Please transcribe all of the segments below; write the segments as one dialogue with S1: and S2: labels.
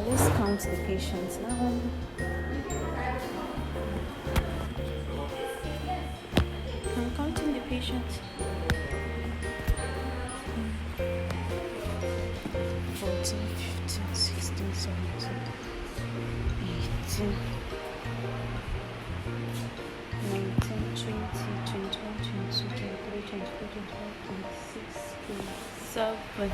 S1: Let's count the patients now. I'm counting the patients. 14, 15, 16, 17, 18, 19, 20, 21, 22, 23, 24, 25, 26, 27,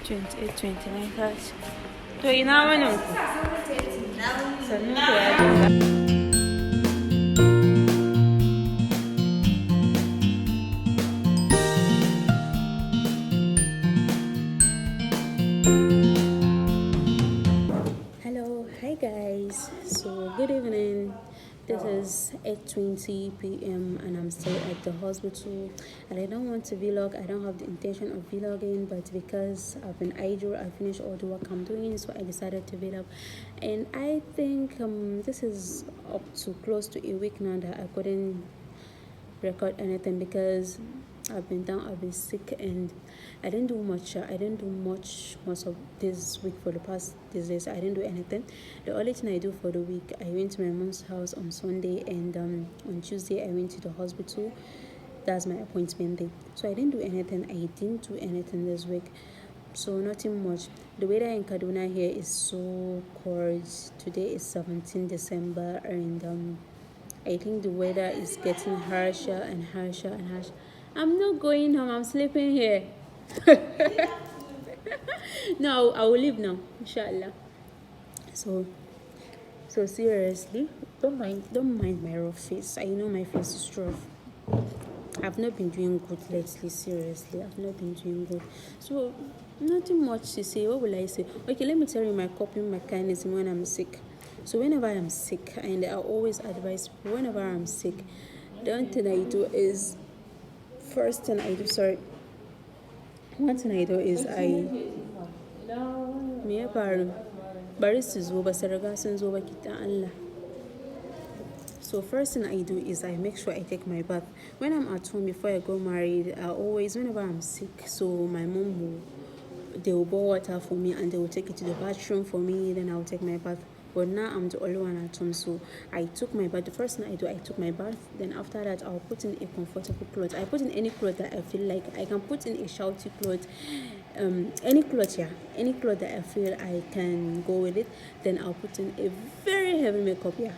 S1: 28, 29, 30. To ina wani ku? Sannan ku ya dinga. Hi guys, so good evening. This is 8:20 p.m. and I'm still at the hospital, and I don't want to vlog. I don't have the intention of vlogging, but because I've been idle, I finished all the work I'm doing, so I decided to vlog. And I think this is up to close to a week now that I couldn't record anything because I've been down, I've been sick, and I didn't do much. I didn't do much most of this week for the past these days. I didn't do anything. The only thing I do for the week, I went to my mom's house on Sunday, and on Tuesday I went to the hospital. That's my appointment day. So I didn't do anything. I didn't do anything this week. So nothing much. The weather in Kaduna here is so cold. Today is 17 December, and I think the weather is getting harsher and harsher and harsher. I'm not going home. I'm sleeping here. No, I will leave now, inshallah. So seriously, don't mind my rough face. I know my face is rough. I've not been doing good lately. Seriously, I've not been doing good. So nothing much to say. What will I say? Okay, let me tell you my coping mechanism when I'm sick. So whenever I'm sick, and I always advise people, whenever I'm sick, the only thing I do is one thing I do is me ya faru bari su zo ba su riga sun zo ba kitan Allah. So first thing I do is I make sure I take my bath. When I'm at home before I go married, whenever I'm sick, so my mom they will boil water for me and they will take it to the bathroom for me, then I'll take my bath. But now I'm the only one at home, so I took my bath. The first thing I do, I took my bath. Then after that, I'll put in a comfortable cloth. I put in any cloth that I feel like. I can put in a shouty cloth, any cloth that I feel I can go with it. Then I'll put in a very heavy makeup. Yeah,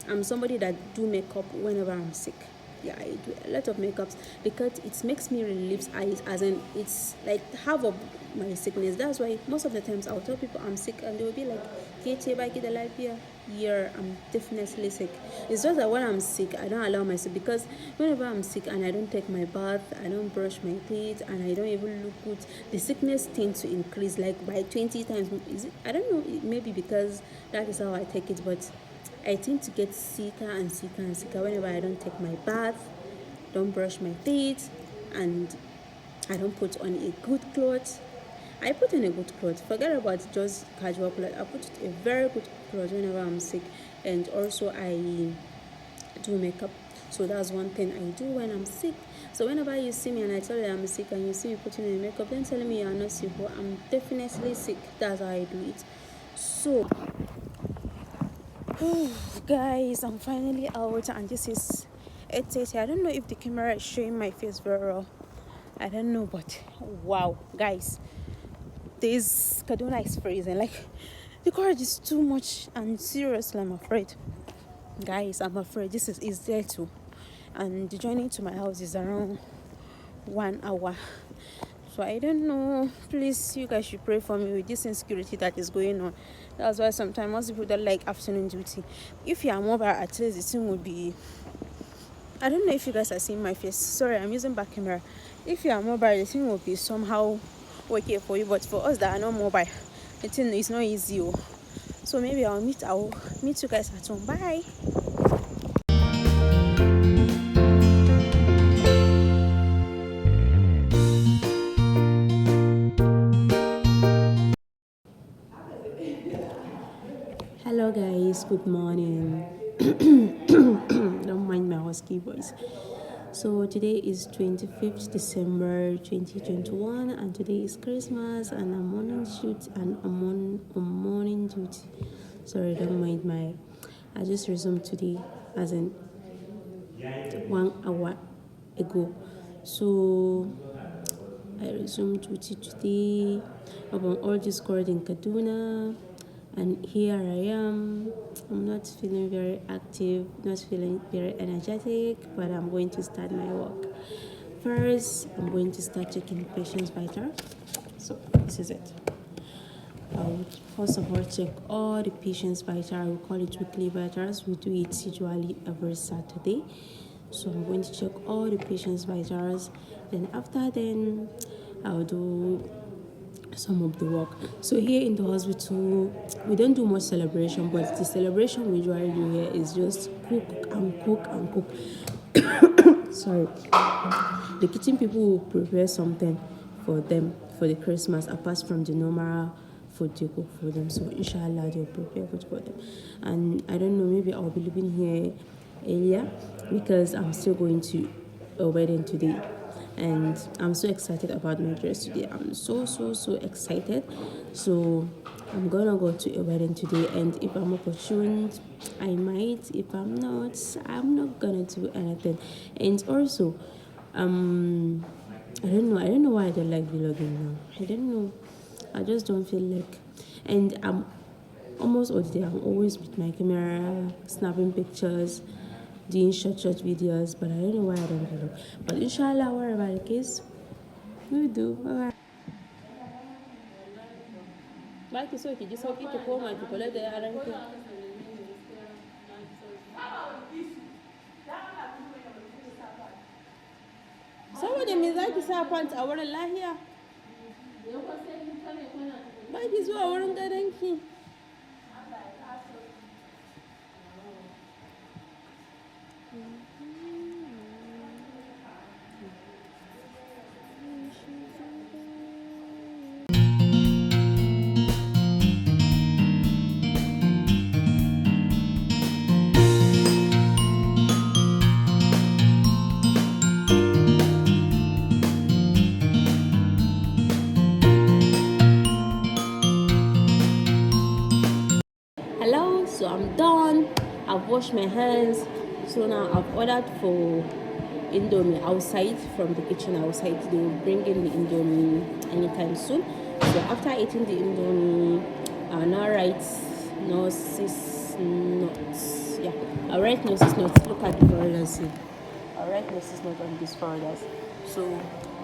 S1: I'm somebody that do makeup whenever I'm sick. Yeah, I do a lot of makeups because it makes me relieve eyes, as in it's like half of my sickness. That's why most of the times I'll tell people I'm sick and they will be like, yeah, I'm definitely sick. It's just that when I'm sick, I don't allow myself, because whenever I'm sick and I don't take my bath, I don't brush my teeth, and I don't even look good, the sickness tends to increase like by 20 times. I don't know, maybe because that is how I take it, but I tend to get sicker and sicker and sicker whenever I don't take my bath, don't brush my teeth, and I don't put on a good clothes. I put on a good clothes. Forget about just casual clothes. I put a very good clothes whenever I'm sick, and also I do makeup. So that's one thing I do when I'm sick. So whenever you see me and I tell you I'm sick and you see me putting on makeup, then tell me you're not sick, but I'm definitely sick. That's how I do it. So guys, I'm finally out, and this is 8:30. I don't know if the camera is showing my face very well. I don't know, but wow, guys, this Kaduna is freezing. Like, the courage is too much, and seriously, I'm afraid. Guys, I'm afraid. This is there too, and the journey to my house is around 1 hour. So I don't know. Please, you guys should pray for me with this insecurity that is going on. That's why sometimes most people don't like afternoon duty. If you are mobile, at least the thing would be, I don't know if you guys are seeing my face. Sorry, I'm using back camera. If you are mobile, the thing will be somehow okay for you. But for us that are not mobile, the thing is not easy. So maybe I'll meet you guys at home. Bye. Hello guys, good morning. Don't mind my husky voice. So today is 25th December 2021 and today is Christmas and I'm morning shoot and I'm on morning duty. Sorry, don't mind my, I just resumed today as in 1 hour ago. So I resumed duty today upon all discord in Kaduna. And here I am. I'm not feeling very active, not feeling very energetic, but I'm going to start my work. First, I'm going to start checking patient's vital. So this is it. I would first of all check all the patient's vital. We call it weekly vitals. We do it usually every Saturday. So I'm going to check all the patient's vitals. Then after then, I'll do some of the work. So here in the hospital, we don't do much celebration, but the celebration we usually do here is just cook and cook and cook. Sorry. The kitchen people will prepare something for them for the Christmas apart from the normal food they cook for them. So inshallah they'll prepare food for them. And I don't know, maybe I'll be leaving here earlier because I'm still going to a wedding today. And I'm so excited about my dress today. I'm so excited. So I'm gonna go to a wedding today, and if I'm opportune, I might. If I'm not, I'm not gonna do anything. And also, I don't know why I don't like vlogging now. I don't know. I just don't feel like, and I'm almost all the day. I'm always with my camera, snapping pictures, doing short videos, but I don't know why I don't do it. But inshallah, whatever the case, we do. Bye. Ba ki so ki ji sauki ki koma ki kula da yaranki. Saboda me za ki sa pant a wurin lahiya? Ba ki zuwa wurin gadonki. Hello, so I'm done. I've washed my hands. So now I've ordered for Indomie outside from the kitchen outside. They will bring in the Indomie anytime soon. So after eating the Indomie, I'll now write nurses notes. Yeah, I'll write nurses notes. Look at the folders here. I'll write nurses notes on these folders. So,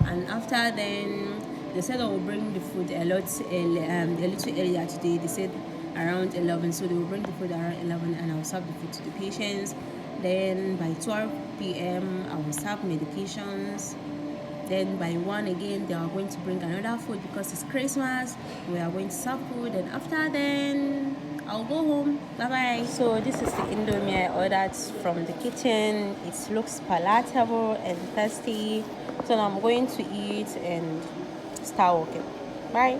S1: and after then, they said I will bring the food a little earlier today. They said around 11, so they will bring the food around 11 and I'll serve the food to the patients. Then by 12 p.m. I will serve medications. Then by 1 again they are going to bring another food because it's Christmas. We are going to serve food, and after then I'll go home. Bye bye. So this is the Indomie I ordered from the kitchen. It looks palatable and tasty. So now I'm going to eat and start working. Bye.